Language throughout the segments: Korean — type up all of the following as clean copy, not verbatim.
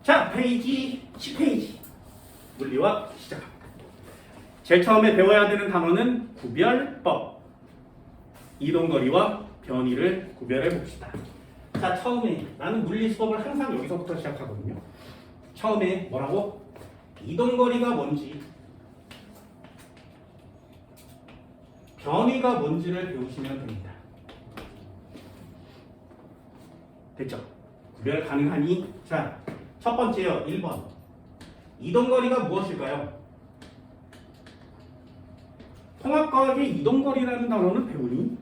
자, 페이지 10페이지 물리와 시작합니다. 제일 처음에 배워야 되는 단어는 구별법. 이동거리와 변이를 구별해 봅시다. 자, 처음에 나는 물리 수업을 항상 여기서부터 시작하거든요. 처음에 뭐라고? 이동거리가 뭔지, 변이가 뭔지를 배우시면 됩니다. 됐죠? 구별 가능하니? 자, 첫 번째요. 1번. 이동거리가 무엇일까요? 통합과학의 이동거리라는 단어는 배우니?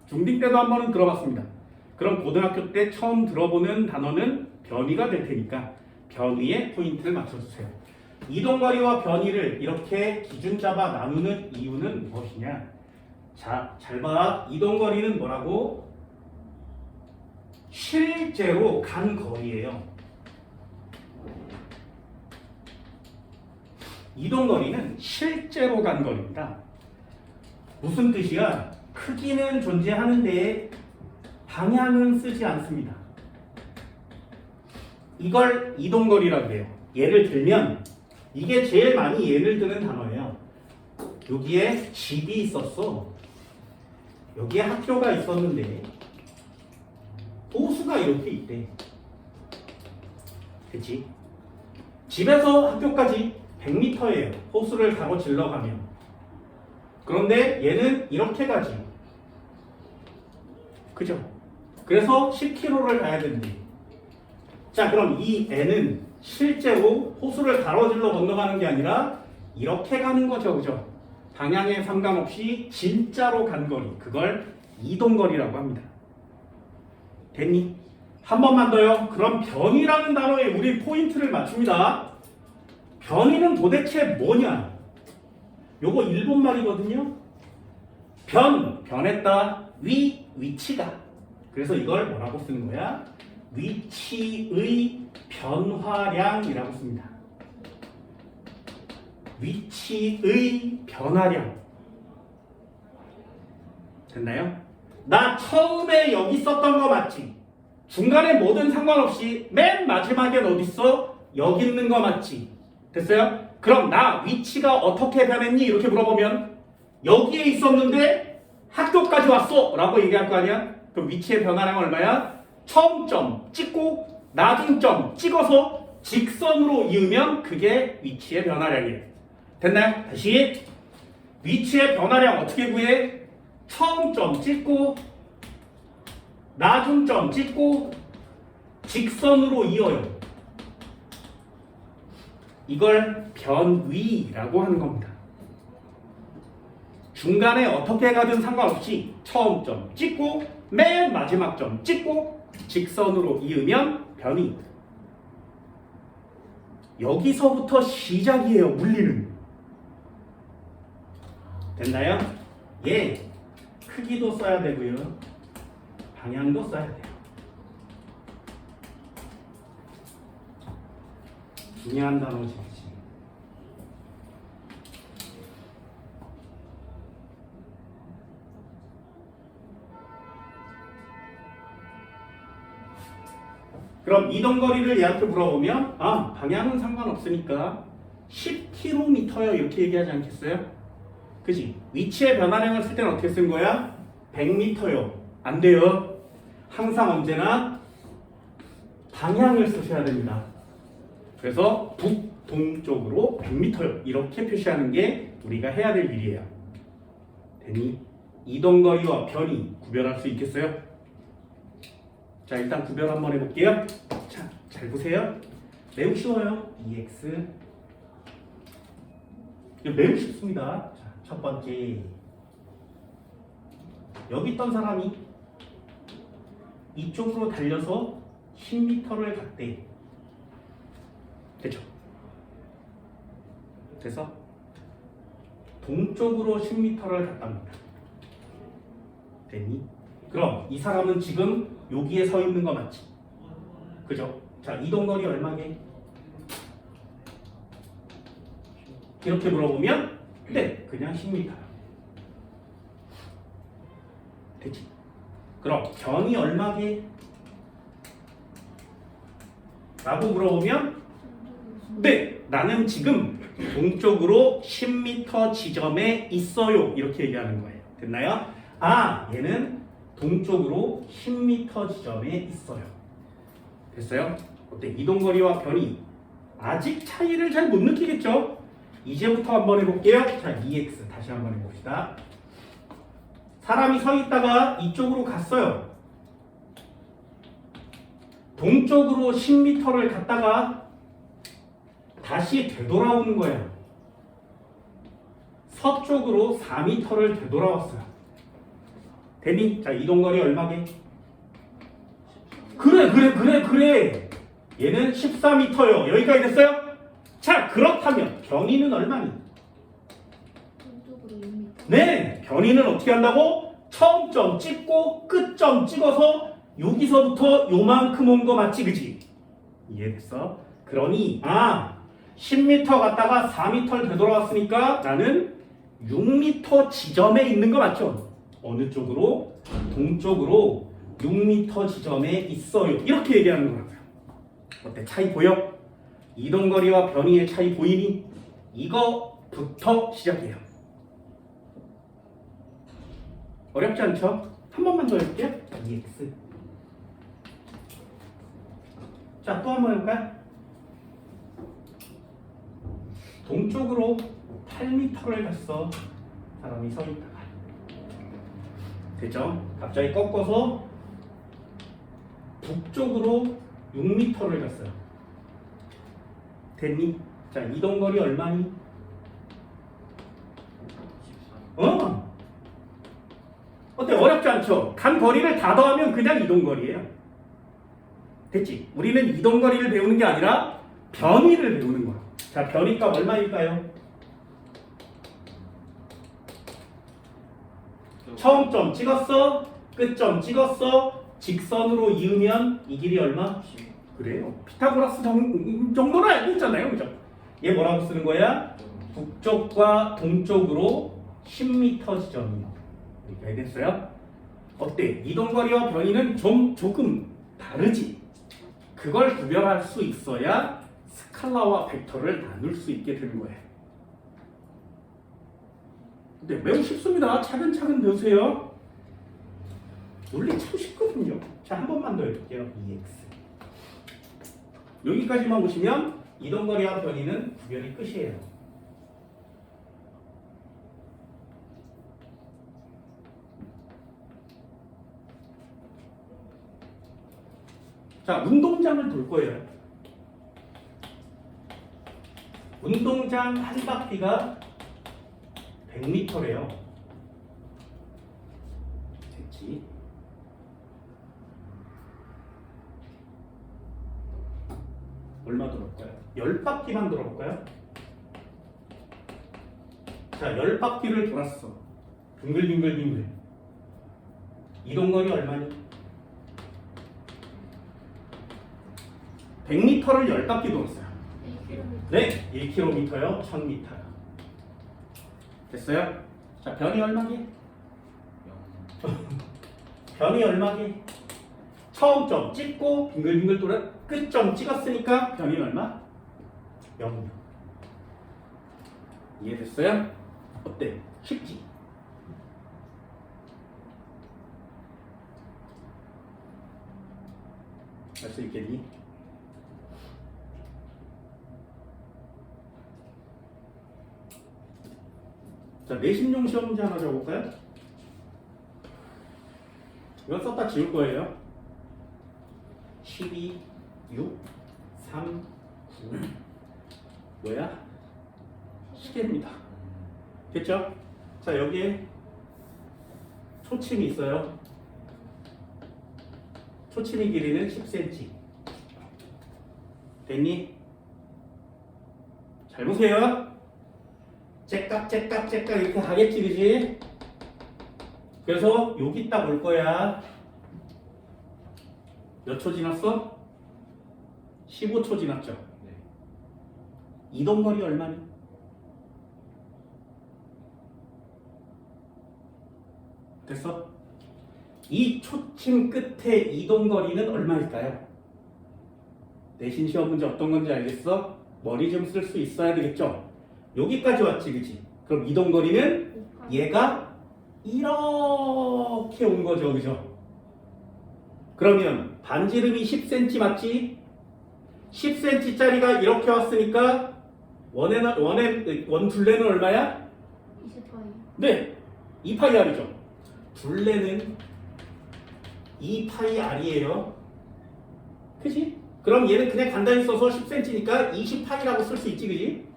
중딩 때도 한 번은 들어봤습니다. 그럼 고등학교 때 처음 들어보는 단어는 변이가 될 테니까 변이에 포인트를 맞춰주세요. 이동거리와 변이를 이렇게 기준 잡아 나누는 이유는 무엇이냐? 자, 잘 봐. 이동거리는 뭐라고? 실제로 간 거리예요. 이동거리는 실제로 간 거리입니다. 무슨 뜻이야? 크기는 존재하는데 방향은 쓰지 않습니다. 이걸 이동거리라고 해요. 예를 들면 이게 제일 많이 예를 드는 단어예요. 여기에 집이 있었어. 여기에 학교가 있었는데 호수가 이렇게 있대. 그치? 집에서 학교까지 100m예요. 호수를 가로질러 가면. 그런데 얘는 이렇게 가지. 그죠? 그래서 10km를 가야 된대. 자, 그럼 이 애는 실제로 호수를 가로질러 건너가는 게 아니라 이렇게 가는 거죠. 그죠? 방향에 상관없이 진짜로 간 거리. 그걸 이동거리라고 합니다. 됐니? 한 번만 더요. 그럼 변이라는 단어에 우리 포인트를 맞춥니다. 변이는 도대체 뭐냐? 요거 일본 말이거든요. 변했다. 위치가. 그래서 이걸 뭐라고 쓰는 거야? 위치의 변화량이라고 씁니다. 위치의 변화량. 됐나요? 나 처음에 여기 썼던 거 맞지? 중간에 뭐든 상관없이 맨 마지막엔 어디 있어? 여기 있는 거 맞지? 됐어요? 그럼 나 위치가 어떻게 변했니? 이렇게 물어보면 여기에 있었는데 학교까지 왔어 라고 얘기할 거 아니야? 그럼 위치의 변화량은 얼마야? 처음 점 찍고 나중 점 찍어서 직선으로 이으면 그게 위치의 변화량이에요. 됐나요? 다시 위치의 변화량 어떻게 구해? 처음 점 찍고 나중 점 찍고 직선으로 이어요. 이걸 변위라고 하는 겁니다. 중간에 어떻게 가든 상관없이 처음 점 찍고 맨 마지막 점 찍고 직선으로 이으면 변위. 여기서부터 시작이에요. 물리는. 됐나요? 예. 크기도 써야 되고요. 방향도 써야 돼요. 중요한 단어지. 그럼 이동거리를 얘한테 물어보면 방향은 상관없으니까 10km요 이렇게 얘기하지 않겠어요? 그치? 위치의 변화량을 쓸 때는 어떻게 쓴 거야? 100m요. 안 돼요. 항상 언제나 방향을 쓰셔야 됩니다. 그래서 북동쪽으로 100m요. 이렇게 표시하는 게 우리가 해야 될 일이에요. 되니? 이동거리와 변이 구별할 수 있겠어요? 자, 일단 구별 한번 해볼게요. 자, 잘 보세요. 매우 쉬워요. EX. 이거 매우 쉽습니다. 자, 첫 번째. 여기 있던 사람이 이쪽으로 달려서 10m를 갔대. 됐죠? 그래서 동쪽으로 10m를 갔답니다. 됐니? 그럼 이 사람은 지금 여기에 서 있는 거 맞지? 그죠? 자, 이동거리 얼마게? 이렇게 물어보면 네, 그냥 10m. 됐지? 그럼 변이 얼마게? 라고 물어보면 네, 나는 지금 동쪽으로 10m 지점에 있어요. 이렇게 얘기하는 거예요. 됐나요? 아, 얘는 동쪽으로 10m 지점에 있어요. 됐어요? 어때? 이동거리와 변이 아직 차이를 잘 못 느끼겠죠? 이제부터 한번 해볼게요. 자, EX 다시 한번 해봅시다. 사람이 서 있다가 이쪽으로 갔어요. 동쪽으로 10m를 갔다가 다시 되돌아오는 거예요. 서쪽으로 4m를 되돌아왔어요. 됐니? 자, 이동거리 얼마게? 그래. 얘는 14m요. 여기까지 됐어요? 자, 그렇다면 변이는 얼마니? 동쪽으로 6m. 네, 변이는 어떻게 한다고? 처음 점 찍고 끝점 찍어서 여기서부터 요만큼 온 거 맞지, 그지? 이해됐어? 그러니 10m 갔다가 4m를 되돌아왔으니까 나는 6m 지점에 있는 거 맞죠? 어느 쪽으로? 동쪽으로 6m 지점에 있어요. 이렇게 얘기하는 거라고요. 어때? 차이 보여? 이동거리와 변이의 차이 보이니? 이거부터 시작해요. 어렵지 않죠? 한 번만 더 해볼게요. EX. 자, 또 한 번 해볼까요? 동쪽으로 8m를 갔어. 사람이 서 있다가. 됐죠? 갑자기 꺾어서 북쪽으로 6m를 갔어요. 됐니? 자, 이동거리 얼마니? 어때? 어렵지 않죠? 간 거리를 다 더하면 그냥 이동거리예요. 됐지? 우리는 이동거리를 배우는 게 아니라 변이를 배우는 거야. 자, 변이값 얼마일까요? 처음 점 찍었어, 끝점 찍었어, 직선으로 이으면 이 길이 얼마? 그래요. 피타고라스 정도는 알고 있잖아요, 그죠? 얘 뭐라고 쓰는 거야? 북쪽과 동쪽으로 10m 지점이요. 이렇게 알겠어요? 어때? 이동거리와 변이는 조금 다르지? 그걸 구별할 수 있어야 스칼라와 벡터를 나눌 수 있게 되는 거예요. 근데 매우 쉽습니다. 차근차근 배우세요. 원래 참 쉽거든요. 자, 한 번만 더 해볼게요. EX. 여기까지만 보시면 이동거리와 변이는 구별이 끝이에요. 자, 운동장을 돌 거예요. 운동장 한 바퀴가 100m래요. 됐지? 얼마 돌아볼까요? 10바퀴만 돌아볼까요? 자, 10바퀴를 돌았어. 빙글빙글빙글. 이동거리 얼마니? 100m를 10바퀴 돌았어요. 1km. 네, 1km요, 1000m요. 됐어요? 자, 변이 얼마게? 변이 얼마게? 처음 점 찍고 빙글빙글 돌아 끝점 찍었으니까 변이 얼마? 0. 이해됐어요? 어때? 쉽지? 할 수 있겠니? 자, 내신용 시험 문제 하나 적어볼까요? 이건 썼다 지울 거예요. 12, 6, 3, 9 뭐야? 시계입니다. 됐죠? 자, 여기에 초침이 있어요. 초침의 길이는 10cm. 됐니? 잘 보세요. 째깍 이렇게 하겠지, 그지? 그래서 여기 딱 올 거야. 몇 초 지났어? 15초 지났죠? 네. 이동거리 얼마니? 됐어? 이 초침 끝의 이동거리는 얼마일까요? 내신 시험 문제 어떤 건지 알겠어? 머리 좀 쓸 수 있어야 되겠죠? 여기까지 왔지, 그치? 그럼 이동거리는 5파이. 얘가 이렇게 온 거죠, 그죠? 그러면 반지름이 10cm 맞지? 10cm짜리가 이렇게 왔으니까 원 둘레는 얼마야? 20파이. 네, 2파이 R이죠. 둘레는 2파이 R이에요. 그치? 그럼 얘는 그냥 간단히 써서 10cm니까 20파이라고 쓸 수 있지, 그지?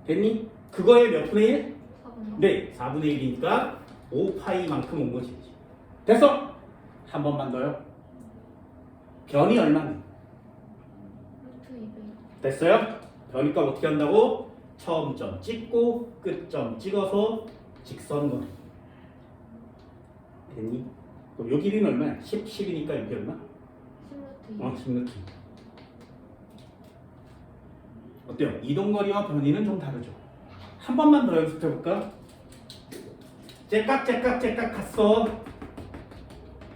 됐니? 그거의 몇 분의 1? 4분의 네, 4분의 1이니까 5파이만큼 온 거지. 됐어? 한 번만 더요. 변이 얼마니? 루트 200. 됐어요? 변이값 어떻게 한다고? 처음 점 찍고 끝점 찍어서 직선거리. 됐니? 그럼 요 길이는 얼마야? 10이니까 여기 얼마? 10루트 200. 10루트. 어때요? 이동거리와 변이는 좀 다르죠? 한 번만 더 연습해볼까? 째깍째깍째깍 갔어.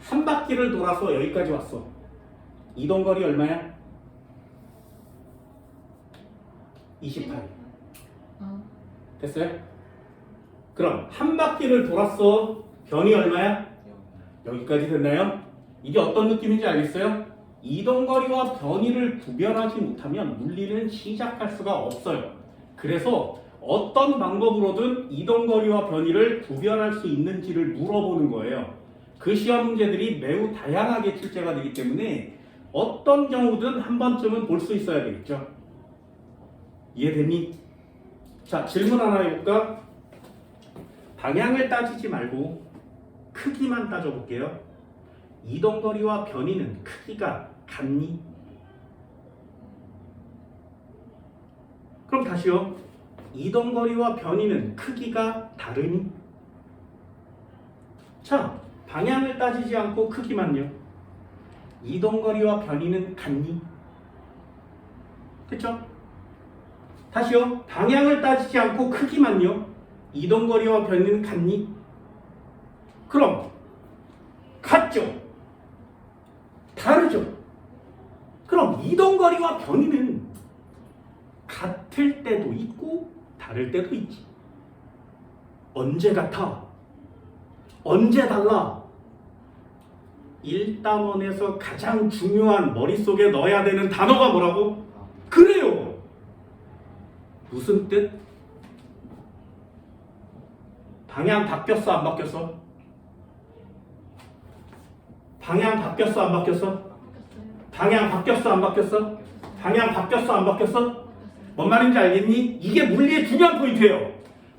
한 바퀴를 돌아서 여기까지 왔어. 이동거리 얼마야? 28. 아, 됐어요? 그럼 한 바퀴를 돌았어. 변이 얼마야? 여기까지 됐나요? 이게 어떤 느낌인지 알겠어요? 이동거리와 변이를 구별하지 못하면 물리는 시작할 수가 없어요. 그래서 어떤 방법으로든 이동거리와 변이를 구별할 수 있는지를 물어보는 거예요. 그 시험 문제들이 매우 다양하게 출제가 되기 때문에 어떤 경우든 한 번쯤은 볼 수 있어야 되겠죠. 이해됐니? 자, 질문 하나 해볼까? 방향을 따지지 말고 크기만 따져볼게요. 이동거리와 변이는 크기가 같니? 그럼 다시요. 이동거리와 변이는 크기가 다르니? 자, 방향을 따지지 않고 크기만요. 이동거리와 변이는 같니? 그쵸? 다시요. 방향을 따지지 않고 크기만요. 이동거리와 변이는 같니? 그럼 같죠? 다르죠? 그럼 이동거리와 변이는 같을 때도 있고 다를 때도 있지. 언제 같아? 언제 달라? 1단원에서 가장 중요한 머릿속에 넣어야 되는 단어가 뭐라고? 그래요. 무슨 뜻? 방향 바뀌었어, 안 바뀌었어? 방향 바뀌었어, 안 바뀌었어? 바뀌었어요. 방향 바뀌었어, 안 바뀌었어? 방향 바뀌었어, 안 바뀌었어? 바뀌었어요. 뭔 말인지 알겠니? 이게 물리의 중요한 포인트예요.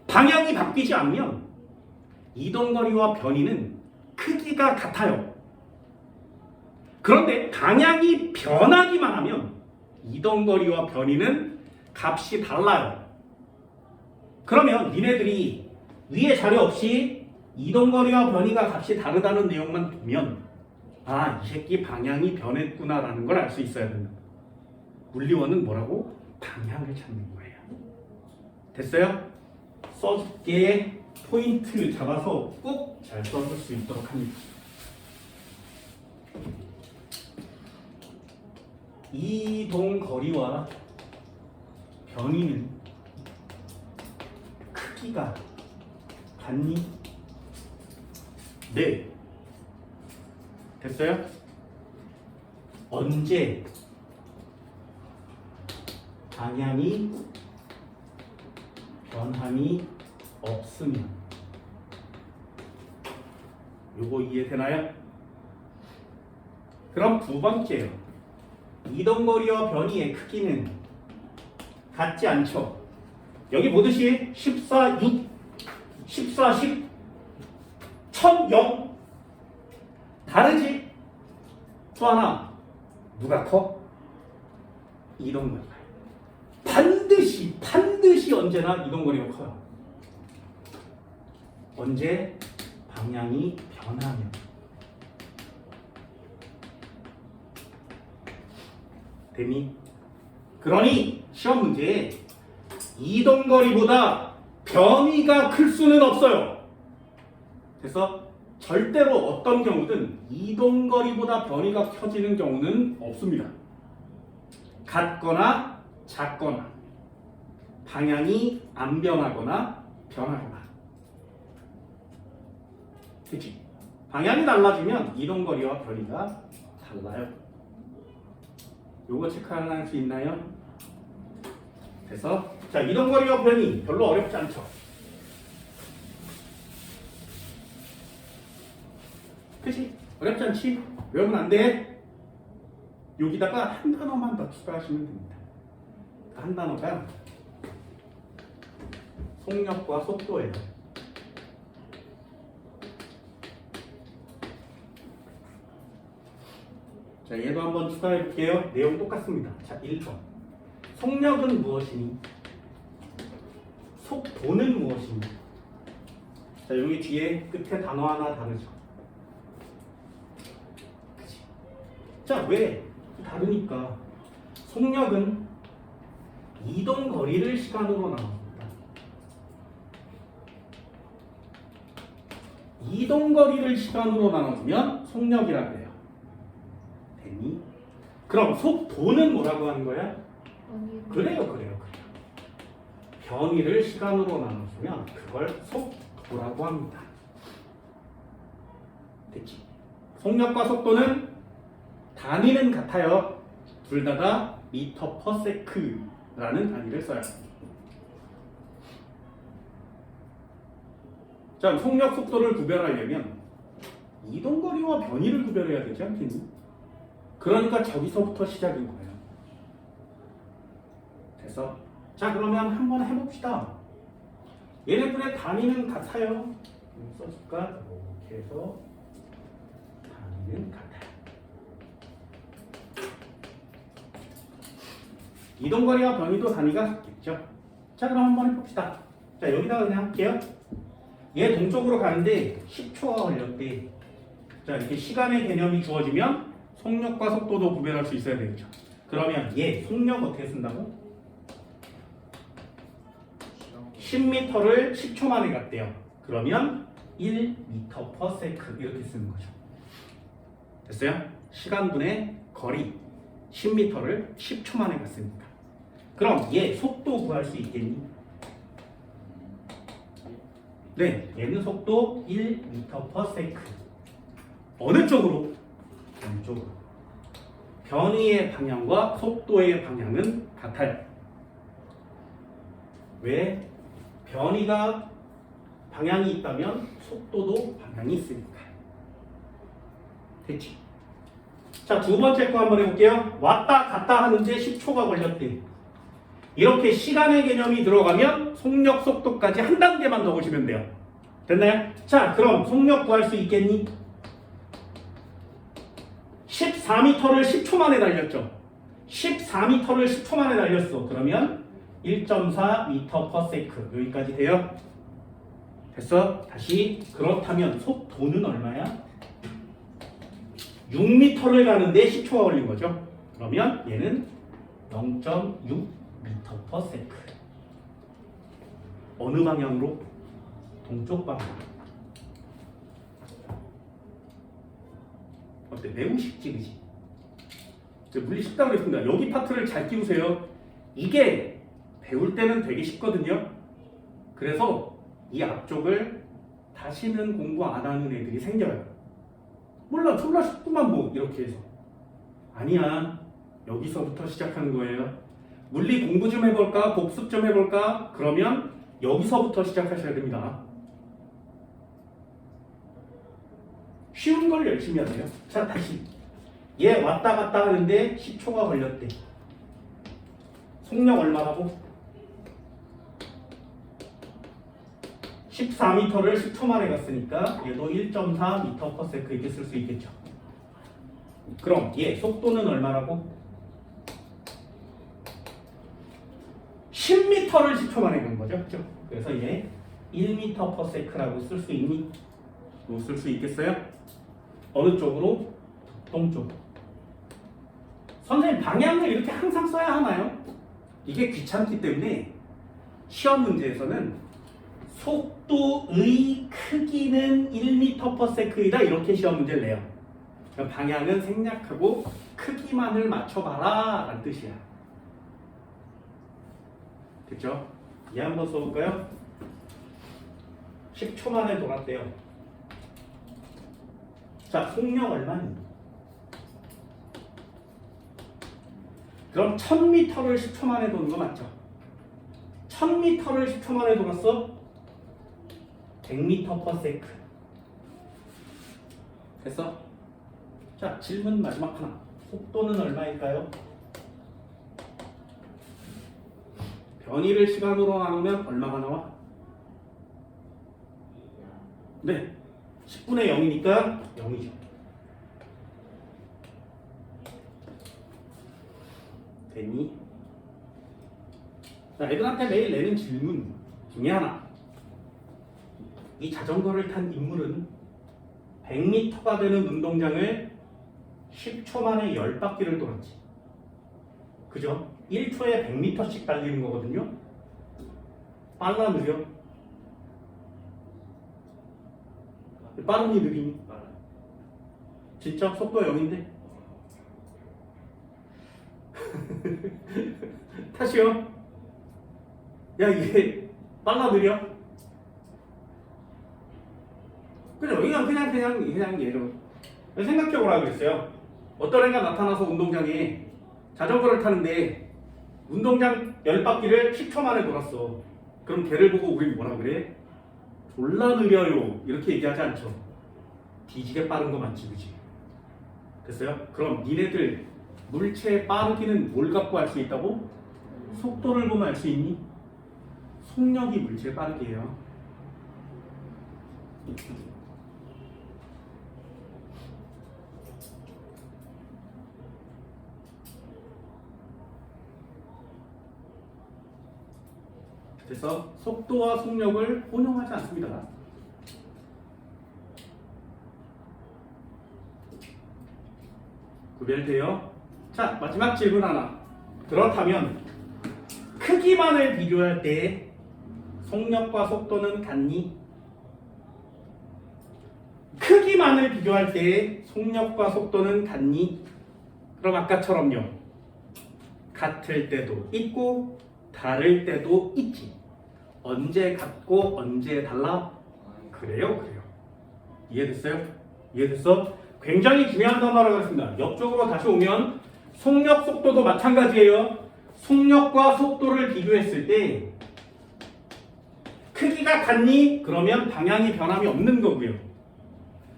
방향이 바뀌지 않으면 이동거리와 변이는 크기가 같아요. 그런데 방향이 변하기만 하면 이동거리와 변이는 값이 달라요. 그러면 니네들이 위에 자료 없이 이동거리와 변이가 값이 다르다는 내용만 보면 아, 이 새끼 방향이 변했구나라는 걸 알 수 있어야 된다. 물리원은 뭐라고? 방향을 찾는 거예요. 됐어요? 써줄게. 포인트 잡아서 꼭 잘 써줄 수 있도록 합니다. 이동거리와 변이는 크기가 같니? 네. 됐어요? 언제 방향이 변함이 없으면 요거 이해되나요? 그럼 두 번째요. 이동거리와 변이의 크기는 같지 않죠. 여기 보듯이 14, 6, 14, 10, 1000, 0 다르지? 또 하나 누가 커? 이동거리가 반드시 언제나 이동거리가 커요. 언제? 방향이 변하면. 됐니? 그러니 시험 문제에 이동거리보다 변이가 클 수는 없어요. 그래서 절대로 어떤 경우든 이동거리보다 변이가 커지는 경우는 없습니다. 같거나 작거나 방향이 안 변하거나 변하거나. 그치? 방향이 달라지면 이동거리와 변이가 달라요. 요거 체크할 수 있나요? 그래서 자, 이동거리와 변이 별로 어렵지 않죠? 그치? 어렵지 않지? 외우면 안 돼. 여기다가 한 단어만 더 추가하시면 됩니다. 한 단어가 속력과 속도예요. 자, 얘도 한번 추가해 볼게요. 내용 똑같습니다. 자, 1번. 속력은 무엇이니? 속도는 무엇이니? 자, 여기 뒤에 끝에 단어 하나 다르죠. 그치? 자, 왜? 다르니까. 속력은 이동 거리를 시간으로 나눕니다. 이동 거리를 시간으로 나눠주면 속력이라고 해요. 됐니? 그럼 속도는 뭐라고 하는 거야? 그래요. 변이를 시간으로 나눠주면 그걸 속도라고 합니다. 됐지? 속력과 속도는 단위는 같아요. 둘 다 미터 퍼 세크라는 단위를 써요. 자, 속력, 속도를 구별하려면 이동거리와 변이를 구별해야 되지 않겠니? 그러니까 저기서부터 시작인 거예요. 됐어? 자, 그러면 한번 해봅시다. 얘네들의 단위는 같아요. 써줄까? 이렇게 해서 단위는 같아요. 이동거리와 변이도 단위가 같겠죠? 자, 그럼 한번 해봅시다. 자, 여기다가 그냥 할게요. 얘 동쪽으로 가는데 10초가 걸렸대. 자, 이렇게 시간의 개념이 주어지면 속력과 속도도 구별할 수 있어야 되겠죠. 그러면 얘 속력 어떻게 쓴다고? 10m를 10초 만에 갔대요. 그러면 1m per second 이렇게 쓰는 거죠. 됐어요? 시간분의 거리 10m를 10초 만에 갔으니까. 그럼 얘 속도 구할 수 있겠니? 네, 얘는 속도 1m per second. 어느 쪽으로? 왼쪽으로. 변이의 방향과 속도의 방향은 같아요. 왜? 변이가 방향이 있다면 속도도 방향이 있으니까. 됐지? 자, 두 번째 거 한번 해볼게요. 왔다 갔다 하는데 10초가 걸렸대. 이렇게 시간의 개념이 들어가면 속력, 속도까지 한 단계만 더 보시면 돼요. 됐나요? 자, 그럼 속력 구할 수 있겠니? 14m를 10초 만에 달렸죠. 14m를 10초 만에 달렸어. 그러면 1.4m per second 여기까지 돼요? 됐어? 다시 그렇다면 속도는 얼마야? 6m를 가는데 10초가 걸린 거죠. 그러면 얘는 0.6m per second. 어느 방향으로? 동쪽 방향. 어때? 매우 쉽지, 그지? 물리 쉽다고 그랬습니다. 여기 파트를 잘 끼우세요. 이게 배울 때는 되게 쉽거든요. 그래서 이 앞쪽을 다시는 공부 안 하는 애들이 생겨요. 몰라, 졸라 쉽구만 뭐 이렇게 해서. 아니야, 여기서부터 시작하는 거예요. 물리 공부 좀 해볼까? 복습 좀 해볼까? 그러면 여기서부터 시작하셔야 됩니다. 쉬운 걸 열심히 하세요. 자, 다시 얘 왔다 갔다 하는데 10초가 걸렸대. 속력 얼마라고? 14m를 10초 만에 갔으니까 얘도 1.4m per second 이렇게 쓸 수 있겠죠. 그럼 얘 속도는 얼마라고? 10m를 10초 만에 간 거죠. 그렇죠? 그래서 얘 1m per second라고 쓸 수 있니? 쓸 수 있겠어요? 어느 쪽으로? 동쪽. 선생님, 방향을 이렇게 항상 써야 하나요? 이게 귀찮기 때문에 시험 문제에서는 속도의 크기는 1m per second이다 이렇게 시험 문제를 내요. 그러니까 방향은 생략하고 크기만을 맞춰봐라 라는 뜻이야. 됐죠? 얘 한번 써볼까요? 10초 만에 돌았대요. 자, 속력 얼마니? 그럼 1000m를 10초 만에 도는 거 맞죠? 1000m를 10초 만에 돌았어? 100m/s. 됐어? 자, 질문 마지막 하나. 속도는 얼마일까요? 변이를 시간으로 나누면 얼마가 나와? 네, 10분의 0이니까 0이죠. 됐니? 자, 애들한테 매일 내는 질문 중에 하나. 이 자전거를 탄 인물은 100m가 되는 운동장을 10초 만에 10바퀴를 돌았지. 그죠? 1초에 100m씩 달리는 거거든요. 빨라 느려? 빠르니 느리니? 진짜 속도 0인데? 다시요. 야, 이게 빨라 느려? 그죠? 그냥 예로 생각해보라 그랬어요. 어떤 애가 나타나서 운동장에 자전거를 타는데 운동장 10바퀴를 10초 만에 돌았어. 그럼 걔를 보고 우리 뭐라 그래? 졸라 느려요. 이렇게 얘기하지 않죠. 뒤지게 빠른 거 맞지, 그지? 됐어요? 그럼 니네들 물체의 빠르기는 뭘 갖고 알 수 있다고? 속도를 보면 알 수 있니? 속력이 물체의 빠르기예요. 그래서 속도와 속력을 혼용하지 않습니다. 구별돼요? 자, 마지막 질문 하나. 그렇다면 크기만을 비교할 때 속력과 속도는 같니? 크기만을 비교할 때 속력과 속도는 같니? 그럼 아까처럼요. 같을 때도 있고 다를 때도 있지. 언제 같고 언제 달라? 그래요. 이해됐어요? 이해됐어? 굉장히 중요한 단어라고 했습니다. 옆쪽으로 다시 오면 속력, 속도도 마찬가지예요. 속력과 속도를 비교했을 때 크기가 같니? 그러면 방향이 변함이 없는 거고요.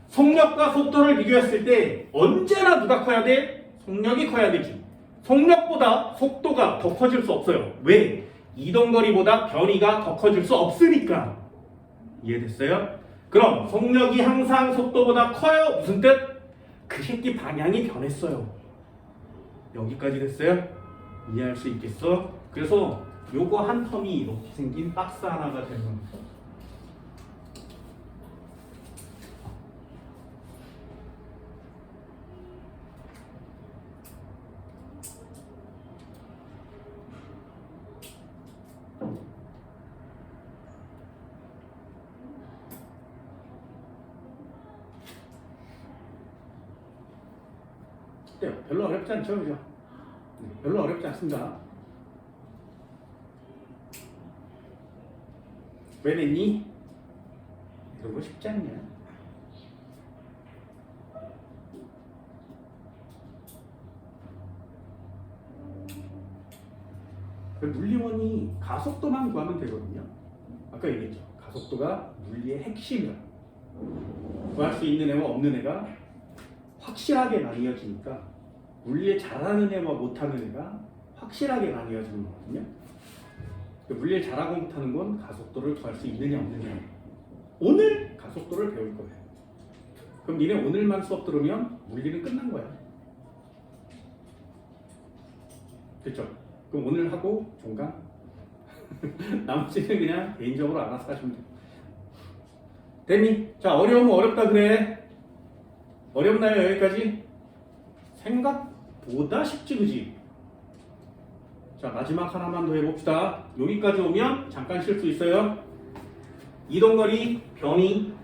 속력과 속도를 비교했을 때 언제나 누가 커야 돼? 속력이 커야 되지. 속력보다 속도가 더 커질 수 없어요. 왜? 이동거리보다 변이가 더 커질 수 없으니까. 이해됐어요? 그럼 속력이 항상 속도보다 커요. 무슨 뜻? 그 새끼 방향이 변했어요. 여기까지 됐어요? 이해할 수 있겠어? 그래서 요거 한 텀이 이렇게 생긴 박스 하나가 되는 겁니다. 별로 어렵지 않죠, 그죠? 별로 어렵지 않습니다. 왜 냈니? 이런 거 쉽지 않냐? 물리원이 가속도만 구하면 되거든요. 아까 얘기했죠. 가속도가 물리의 핵심이라. 구할 수 있는 애와 없는 애가 확실하게 나뉘어지니까 물리 잘하는 애와 못하는 애가 확실하게 나뉘어지는 거거든요. 물리 잘하고 못하는 건 가속도를 구할 수 있느냐 없느냐. 오늘 가속도를 배울 거예요. 그럼 니네 오늘만 수업 들으면 물리는 끝난 거야. 됐죠? 그럼 오늘 하고 종강 나머지는 그냥 개인적으로 알아서 하시면 돼요. 됐니? 자, 어려우면 어렵다 그래. 어렵나요 여기까지? 생각보다 쉽지 그지? 자, 마지막 하나만 더 해봅시다. 여기까지 오면 잠깐 쉴 수 있어요. 이동거리, 변이,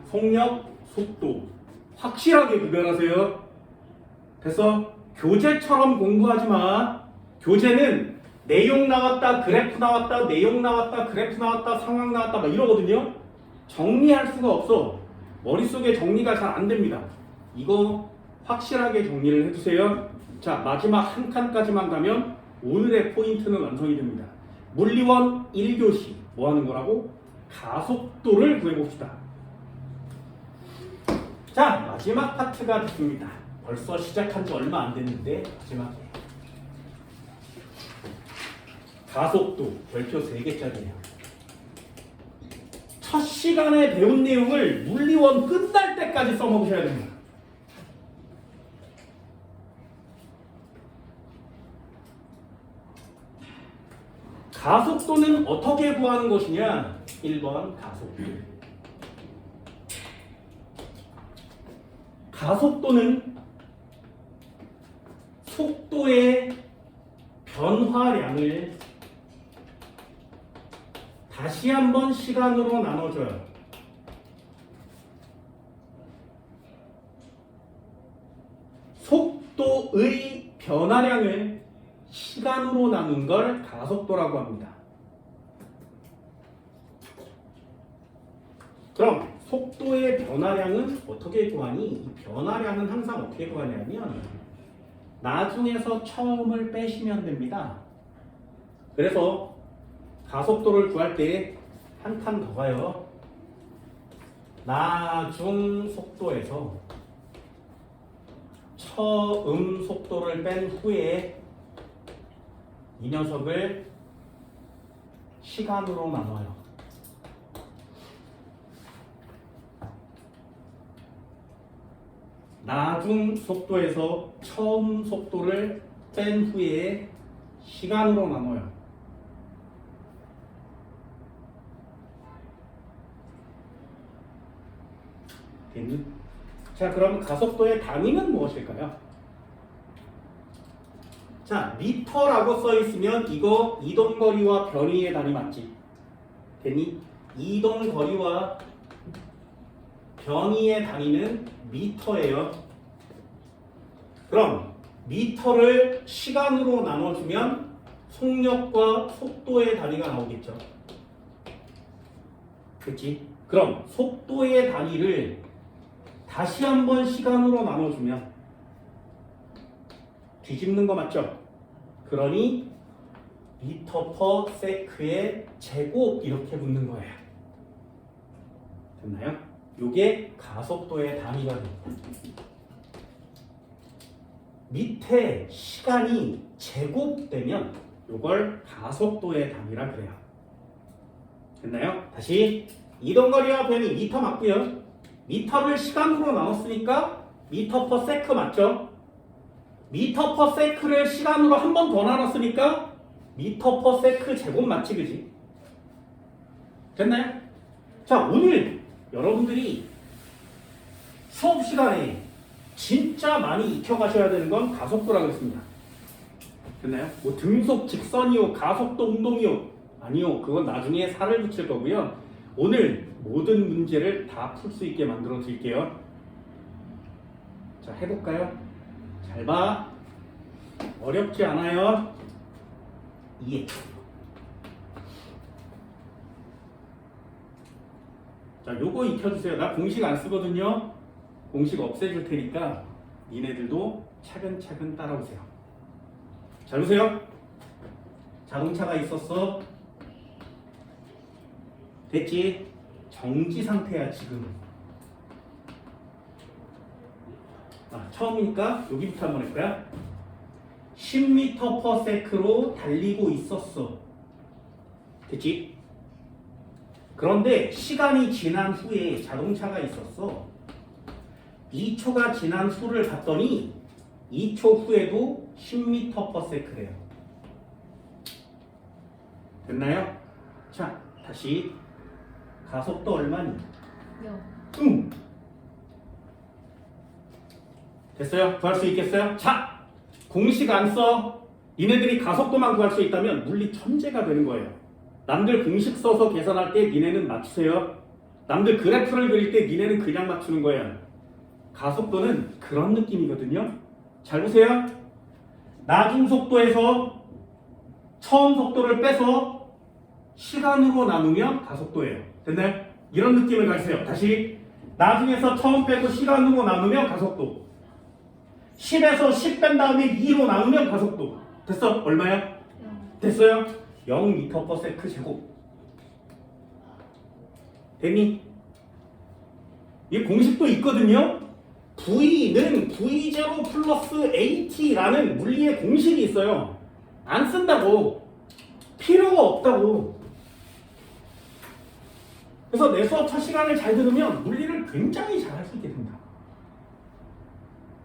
속력, 속도 확실하게 구별하세요. 됐어? 교재처럼 공부하지 마. 교재는 내용 나왔다, 그래프 나왔다, 내용 나왔다, 그래프 나왔다, 상황 나왔다 막 이러거든요. 정리할 수가 없어. 머릿속에 정리가 잘 안 됩니다. 이거 확실하게 정리를 해주세요. 자, 마지막 한 칸까지만 가면 오늘의 포인트는 완성이 됩니다. 물리원 1교시 뭐 하는 거라고? 가속도를 구해봅시다. 자, 마지막 파트가 됐습니다. 벌써 시작한 지 얼마 안 됐는데 마지막이에요. 가속도 별표 3개짜리예요. 첫 시간에 배운 내용을 물리원 끝날 때까지 써먹으셔야 됩니다. 가속도는 어떻게 구하는 것이냐? 1번 가속도. 가속도는 속도의 변화량을 다시 한번 시간으로 나눠줘요. 속도의 변화량을 시간으로 나눈 걸 가속도라고 합니다. 그럼 속도의 변화량은 어떻게 구하니? 이 변화량은 항상 어떻게 구하냐면 나중에서 처음을 빼시면 됩니다. 그래서 가속도를 구할 때 한 칸 더 가요. 나중 속도에서 처음 속도를 뺀 후에 이 녀석을 시간으로 나눠요. 나중 속도에서 처음 속도를 뺀 후에 시간으로 나눠요. 됐니? 자, 그럼 가속도의 단위는 무엇일까요? 자, 미터라고 써 있으면 이거 이동거리와 변위의 단위 맞지? 됐니? 이동거리와 변위의 단위는 미터예요. 그럼 미터를 시간으로 나눠주면 속력과 속도의 단위가 나오겠죠. 그렇지? 그럼 속도의 단위를 다시 한번 시간으로 나눠주면 뒤집는 거 맞죠? 그러니 미터 퍼 세크의 제곱 이렇게 붙는 거예요. 됐나요? 요게 가속도의 단위가 됩니다. 밑에 시간이 제곱되면 요걸 가속도의 단위라 그래요. 됐나요? 다시 이동거리와 변이 미터 맞고요. 미터를 시간으로 나눴으니까 미터 퍼 세크 맞죠? 미터 퍼 세크를 시간으로 한 번 더 나눴으니까 미터 퍼 세크 제곱 맞지, 그지? 됐나요? 자, 오늘 여러분들이 수업 시간에 진짜 많이 익혀가셔야 되는 건 가속도라고 했습니다. 됐나요? 뭐 등속 직선이요, 가속도 운동이요. 아니요, 그건 나중에 살을 붙일 거고요. 오늘 모든 문제를 다 풀 수 있게 만들어 드릴게요. 자, 해볼까요? 잘 봐. 어렵지 않아요. 이해. 자, 요거 익혀주세요. 나 공식 안 쓰거든요. 공식 없애줄 테니까 니네들도 차근차근 따라오세요. 잘 보세요. 자동차가 있었어. 됐지? 정지 상태야 지금. 처음이니까 여기부터 한번 할 거야. 10m per sec로 달리고 있었어. 됐지? 그런데 시간이 지난 후에 자동차가 있었어. 2초가 지난 후를 봤더니 2초 후에도 10m per sec래요. 됐나요? 자, 다시 가속도 얼마니? 0. 됐어요? 구할 수 있겠어요? 자, 공식 안 써. 니네들이 가속도만 구할 수 있다면 물리 천재가 되는 거예요. 남들 공식 써서 계산할 때 니네는 맞추세요. 남들 그래프를 그릴 때 니네는 그냥 맞추는 거예요. 가속도는 그런 느낌이거든요. 잘 보세요. 나중 속도에서 처음 속도를 빼서 시간으로 나누면 가속도예요. 됐나요? 이런 느낌을 가지세요. 다시 나중에서 처음 빼고 시간으로 나누면 가속도. 10에서 10 뺀 다음에 2로 나누면 가속도. 됐어? 얼마야? 0. 됐어요? 0m/s 제곱. 됐니? 이 공식도 있거든요. V는 V0 플러스 AT라는 물리의 공식이 있어요. 안 쓴다고. 필요가 없다고. 그래서 내 수업 첫 시간을 잘 들으면 물리를 굉장히 잘 할 수 있게 됩니다.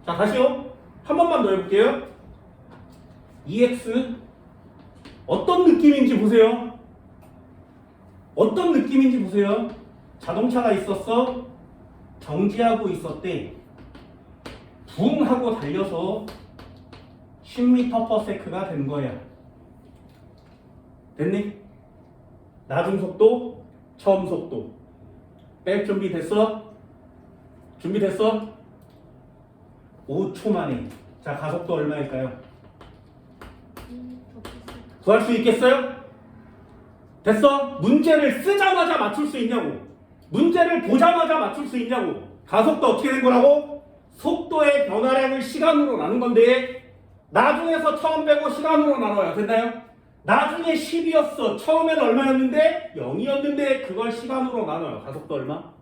자, 다시요. 한 번만 더 해볼게요. EX 어떤 느낌인지 보세요. 어떤 느낌인지 보세요. 자동차가 있었어. 정지하고 있었대. 붕 하고 달려서 10m/s가 된 거야. 됐니? 나중 속도, 처음 속도. 뺄 준비 됐어? 준비됐어? 5초 만에. 자, 가속도 얼마일까요? 2m/s. 구할 수 있겠어요? 됐어? 문제를 쓰자마자 맞출 수 있냐고. 문제를 보자마자 맞출 수 있냐고. 가속도 어떻게 된 거라고? 속도의 변화량을 시간으로 나눈 건데 나중에서 처음 빼고 시간으로 나눠야 됐나요? 나중에 10이었어. 처음에는 얼마였는데? 0이었는데 그걸 시간으로 나눠요. 가속도 얼마?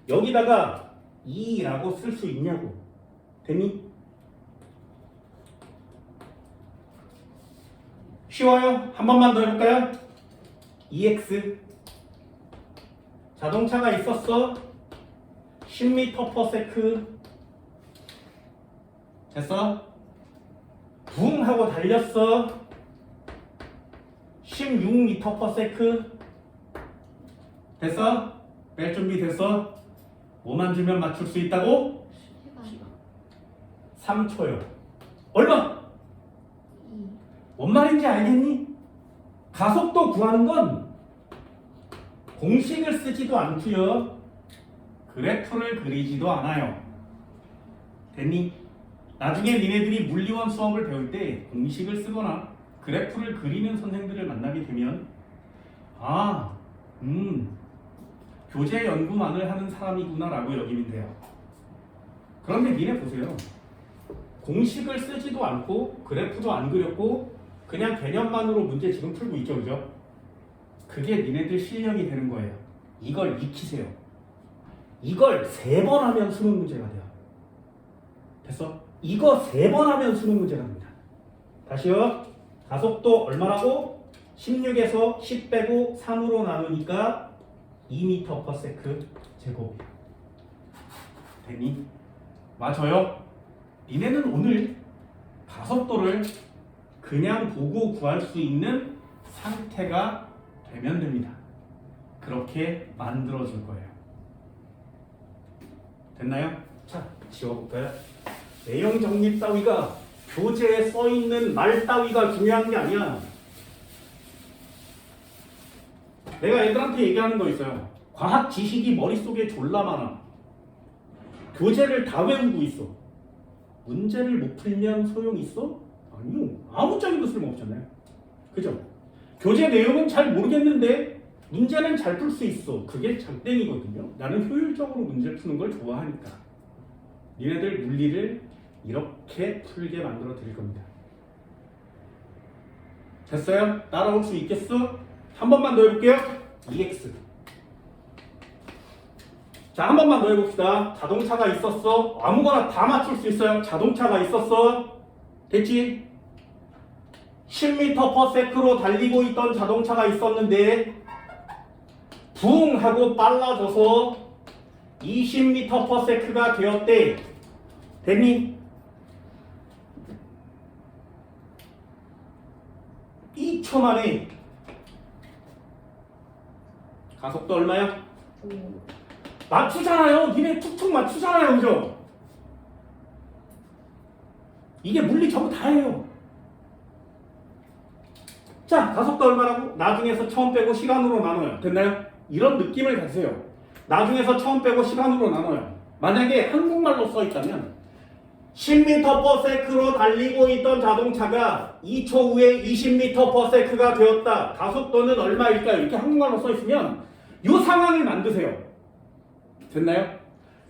여기다가 2라고 쓸 수 있냐고. 됐니? 쉬워요? 한 번만 더 해볼까요? EX 자동차가 있었어. 10m/s 됐어? 붕 하고 달렸어. 16m/s 됐어? 뺄 준비 됐어? 뭐만 주면 맞출 수 있다고? 시간. 3초요. 얼마? 2. 뭔 말인지 알겠니? 가속도 구하는 건 공식을 쓰지도 않고요. 그래프를 그리지도 않아요. 됐니? 나중에 니네들이 물리원 수업을 배울 때 공식을 쓰거나 그래프를 그리는 선생들을 만나게 되면 교재 연구만을 하는 사람이구나 라고 여기면 돼요. 그런데 니네 보세요. 공식을 쓰지도 않고 그래프도 안 그렸고 그냥 개념만으로 문제 지금 풀고 있죠, 그죠? 그게 니네들 실력이 되는 거예요. 이걸 익히세요. 이걸 3번 하면 수능 문제가 돼요. 됐어? 이거 3번 하면 수능 문제가 됩니다. 다시요. 가속도 얼마라고? 16에서 10 빼고 3으로 나누니까 2m/s 제곱. 됐니? 맞아요? 니네는 오늘 가속도를 그냥 보고 구할 수 있는 상태가 되면 됩니다. 그렇게 만들어줄 거예요. 됐나요? 자, 지워볼까요? 내용 정리 따위가 교재에 써있는 말 따위가 중요한 게 아니야. 내가 애들한테 얘기하는 거 있어요. 과학 지식이 머릿속에 졸라 많아. 교재를 다 외우고 있어. 문제를 못 풀면 소용 있어? 아니요. 아무짝에도 쓸모없잖아요. 그죠? 교재 내용은 잘 모르겠는데 문제는 잘 풀 수 있어. 그게 장땡이거든요. 나는 효율적으로 문제를 푸는 걸 좋아하니까. 니네들 물리를 이렇게 풀게 만들어 드릴 겁니다. 됐어요? 따라올 수 있겠어? 한 번만 더 해볼게요. EX. 자, 한 번만 더 해봅시다. 자동차가 있었어. 아무거나 다 맞출 수 있어요. 자동차가 있었어. 됐지? 10m/s로 달리고 있던 자동차가 있었는데 붕 하고 빨라져서 20m/s가 되었대. 됐니? 2초 만에 가속도 얼마야? 5. 맞추잖아요. 니네 툭툭 맞추잖아요. 그죠? 이게 물리 전부 다예요. 자, 가속도 얼마라고? 나중에서 처음 빼고 시간으로 나눠요. 됐나요? 이런 느낌을 가지세요. 나중에서 처음 빼고 시간으로 나눠요. 만약에 한국말로 써 있다면 10m/s로 달리고 있던 자동차가 2초 후에 20m/s가 되었다. 가속도는 얼마일까요? 이렇게 한국말로 써 있으면 이 상황을 만드세요. 됐나요?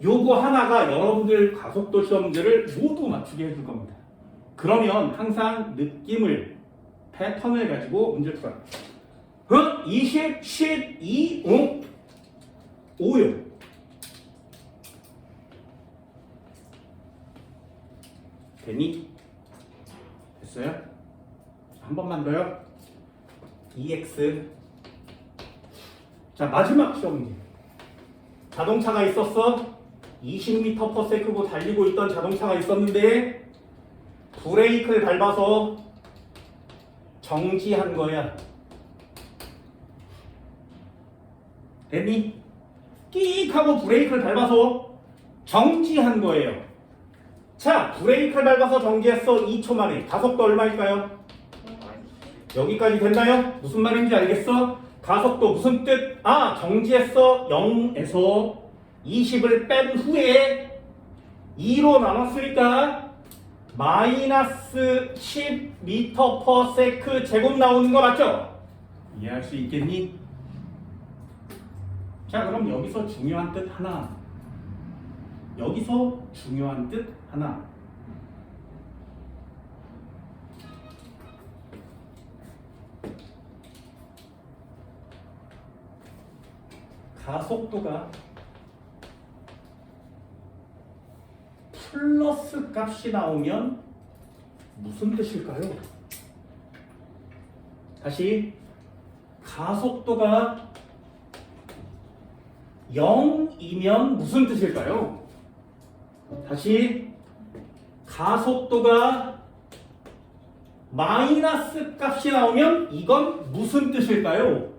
요거 하나가 여러분들 가속도 시험들을 모두 맞추게 해줄 겁니다. 그러면 항상 느낌을, 패턴을 가지고 문제를 풀어요. 20, 12, 5요. 되니? 됐어요? 한 번만 더요. EX. 자, 마지막 시험 문제. 자동차가 있었어. 20m/s고 달리고 있던 자동차가 있었는데 브레이크를 밟아서 정지한 거야. 됐니? 끼익 하고 브레이크를 밟아서 정지한 거예요. 자, 브레이크를 밟아서 정지했어. 2초 만에. 가속도 얼마일까요? 여기까지 됐나요? 무슨 말인지 알겠어? 가속도 무슨 뜻? 아, 정지했어. 0에서 20을 뺀 후에 2로 나눴으니까 마이너스 10m/s 제곱 나오는 거 맞죠? 이해할 수 있겠니? 자, 그럼 여기서 중요한 뜻 하나. 여기서 중요한 뜻 하나. 가속도가 플러스 값이 나오면 무슨 뜻일까요? 다시, 가속도가 0이면 무슨 뜻일까요? 다시, 가속도가 마이너스 값이 나오면 이건 무슨 뜻일까요?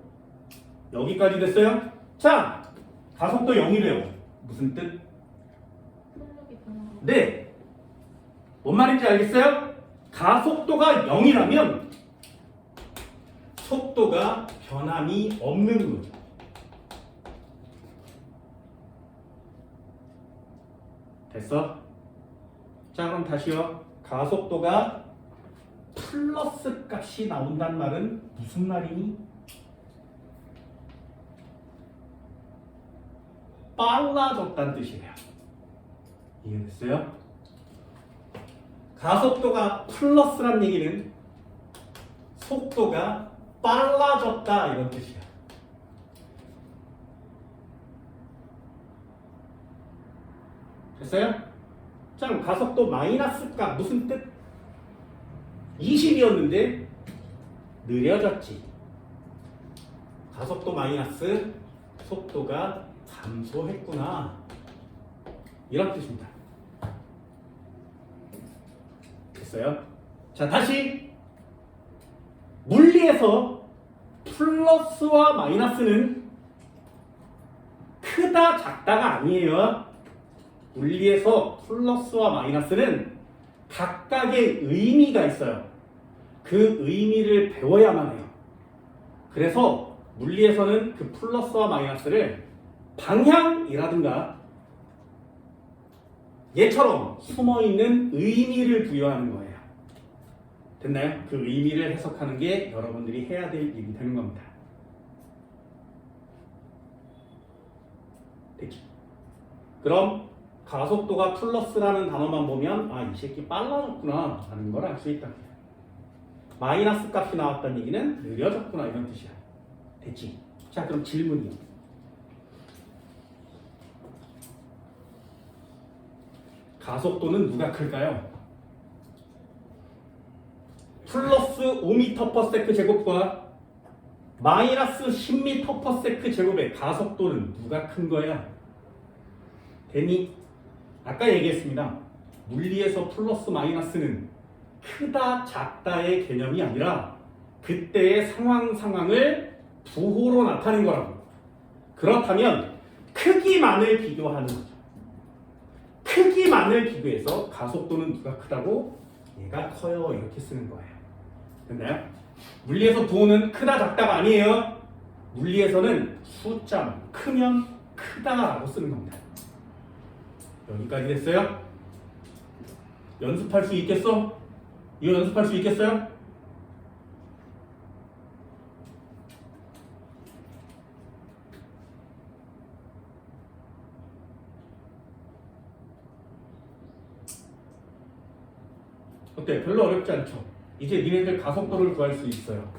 여기까지 됐어요? 자, 가속도 0이래요. 무슨 뜻? 네. 뭔 말인지 알겠어요? 가속도가 0이라면 속도가 변함이 없는 거죠. 됐어? 자, 그럼 다시요. 가속도가 플러스 값이 나온단 말은 무슨 말이니? 빨라졌다는 뜻이에요. 이해됐어요? 가속도가 플러스란 얘기는 속도가 빨라졌다 이런 뜻이야. 됐어요? 자, 그럼 가속도 마이너스가 무슨 뜻? 20이었는데 느려졌지. 가속도 마이너스 속도가 감소했구나. 이런 뜻입니다. 됐어요? 자, 다시 물리에서 플러스와 마이너스는 크다 작다가 아니에요. 물리에서 플러스와 마이너스는 각각의 의미가 있어요. 그 의미를 배워야만 해요. 그래서 물리에서는 그 플러스와 마이너스를 방향이라든가 얘처럼 숨어있는 의미를 부여하는 거예요. 됐나요? 그 의미를 해석하는 게 여러분들이 해야 될 일이 되는 겁니다. 됐죠? 그럼 가속도가 플러스라는 단어만 보면 아, 이 새끼 빨라졌구나 라는 걸 알 수 있다. 마이너스 값이 나왔다는 얘기는 느려졌구나 이런 뜻이야. 됐지? 자, 그럼 질문이요. 가속도는 누가 클까요? 플러스 5m/s 제곱과 마이너스 10m/s 제곱의 가속도는 누가 큰 거야? 되니? 아까 얘기했습니다. 물리에서 플러스 마이너스는 크다 작다의 개념이 아니라 그때의 상황을 부호로 나타낸 거라고. 그렇다면 크기만을 비교하는 거죠. 크기만을 비교해서 가속도는 누가 크다고? 얘가 커요 이렇게 쓰는 거예요. 됐나요? 물리에서 부호는 크다 작다가 아니에요. 물리에서는 숫자만 크면 크다라고 쓰는 겁니다. 여기까지 됐어요? 연습할 수 있겠어? 이거 연습할 수 있겠어요? 어때? 별로 어렵지 않죠? 이제 니네들 가속도를 구할 수 있어요.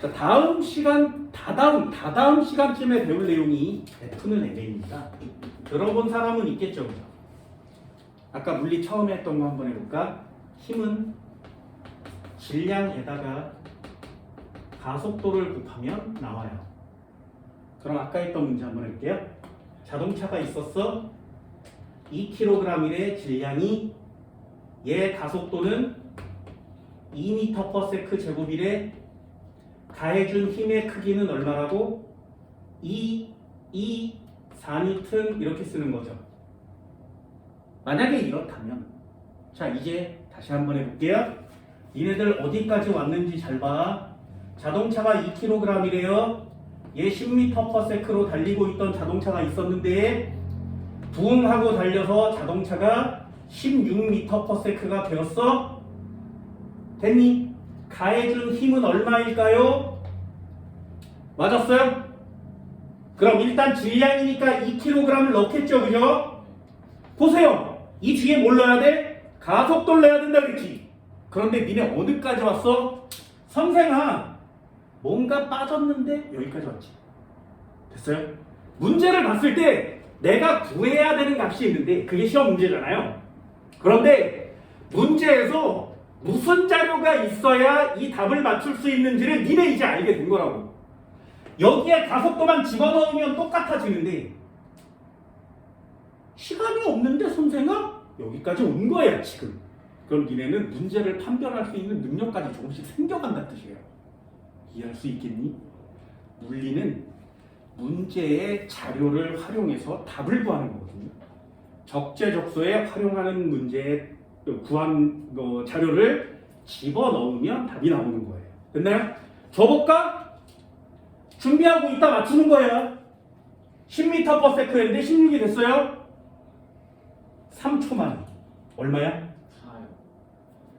자, 다음 시간, 다다음 시간쯤에 배울 내용이 F는 MA입니다. 들어본 사람은 있겠죠, 그죠? 아까 물리 처음에 했던 거 한번 해볼까? 힘은 질량에다가 가속도를 곱하면 나와요. 그럼 아까 했던 문제 한번 해볼게요. 자동차가 있었어. 2kg이래 질량이, 얘 가속도는 2m/s 제곱이래. 가해준 힘의 크기는 얼마라고? 4N 이렇게 쓰는 거죠. 만약에 이렇다면, 자 이제 다시 한번 해볼게요. 니네들 어디까지 왔는지 잘 봐. 자동차가 2kg이래요. 얘 10m/s로 달리고 있던 자동차가 있었는데 부응하고 달려서 자동차가 16m/s가 되었어. 됐니? 가해준 힘은 얼마일까요? 맞았어요? 그럼 일단 질량이니까 2kg을 넣겠죠, 그죠? 보세요. 이 뒤에 뭘 넣어야 돼? 가속도를 넣어야 된다 그랬지. 그런데 니네 어디까지 왔어? 선생아, 뭔가 빠졌는데 여기까지 왔지. 됐어요? 문제를 봤을 때 내가 구해야 되는 값이 있는데 그게 시험 문제잖아요. 그런데 문제에서 무슨 자료가 있어야 이 답을 맞출 수 있는지를 니네 이제 알게 된 거라고. 여기에 가속도만 집어넣으면 똑같아지는데 시간이 없는데 선생아? 여기까지 온 거야 지금. 그럼 니네는 문제를 판별할 수 있는 능력까지 조금씩 생겨간다는 뜻이에요. 이해할 수 있겠니? 물리는 문제의 자료를 활용해서 답을 구하는 거거든요. 적재적소에 활용하는 문제에 구한 자료를 집어넣으면 답이 나오는 거예요. 됐나요? 줘볼까? 준비하고 있다 맞추는 거예요. 10m/s인데 16이 됐어요? 3초 만에. 얼마야? 4요.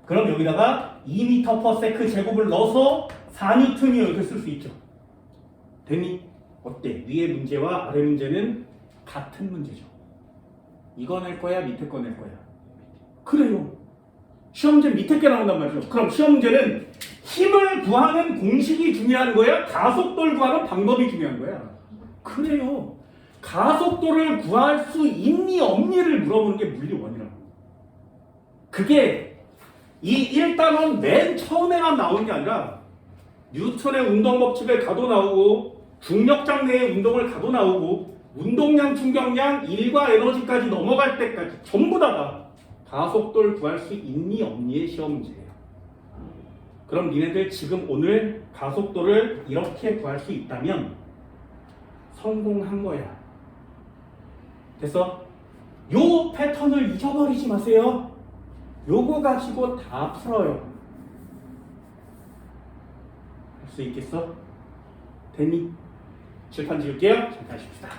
그럼 여기다가 2m/s 제곱을 넣어서 4N을 이렇게 쓸 수 있죠. 됐니? 어때? 위에 문제와 아래 문제는 같은 문제죠. 이거 낼 거야? 밑에 거 낼 거야? 그래요. 시험 문제 밑에 게 나온단 말이죠. 그럼 시험 문제는 힘을 구하는 공식이 중요한 거야? 가속도를 구하는 방법이 중요한 거야? 그래요. 가속도를 구할 수 있니 없니를 물어보는 게 물리1이라고. 그게 이 1단원 맨 처음에만 나오는 게 아니라 뉴턴의 운동 법칙을 가도 나오고 중력장 내의 운동을 가도 나오고 운동량, 충격량, 일과 에너지까지 넘어갈 때까지 전부 다가 가속도를 구할 수 있니 없니의 시험 문제예요. 그럼 니네들 지금 오늘 가속도를 이렇게 구할 수 있다면 성공한 거야. 됐어? 요 패턴을 잊어버리지 마세요. 요거 가지고 다 풀어요. 할 수 있겠어? 됐니? 칠판 지울게요. 잠깐 쉽시다.